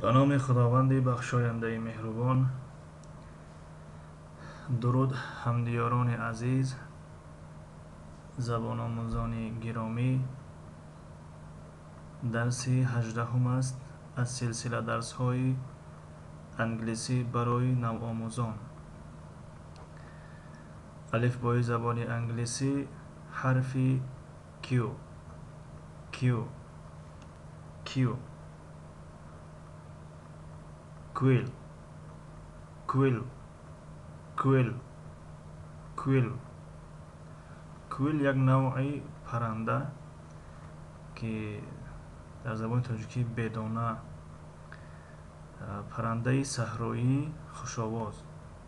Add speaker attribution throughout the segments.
Speaker 1: به نام خداوند بخشاینده مهربان. درود همدیاران عزیز، زبان آموزان گرامی. درس 18 است از سلسله درس های انگلیسی برای نوآموزان. الفبای زبان انگلیسی حرف Q Q Q quill quill quill quill quill یک نوعی پرنده که در زبان تاجیکی بدانه، پرنده صحرایی خوش‌آواز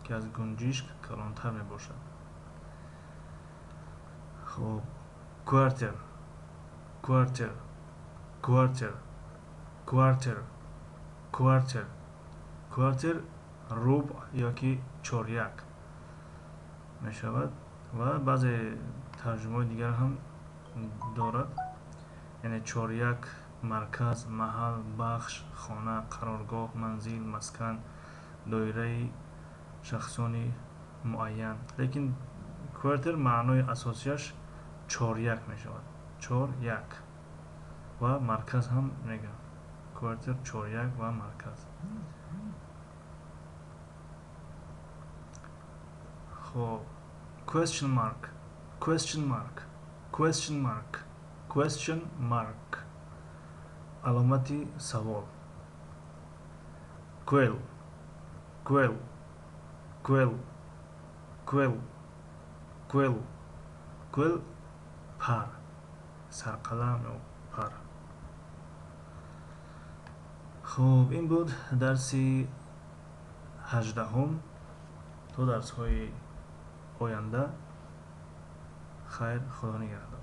Speaker 1: که از گنجشک کلانتر می باشد. خب کوارتر کوارتر کوارتر کوارتر کوارتر کوارتر ربع یا که چهاریک می شود و بعضی ترجمه دیگر هم دارد، یعنی چهاریک مرکز، محل، بخش، خانه، قرارگاه، منزل، مسکن، دایره شخصانی معین. لیکن کوارتر معنای اساسیش چهاریک می شود، چهاریک و مرکز هم میگن. کوارتر چهاریک و مرکز. خب question mark question mark question mark question mark علامتی سوال. quill quill quill quill quill quill پر، سرقلم یا پر. خب این بود درس 18. تا درس های آینده خیر، خدا نگهدار.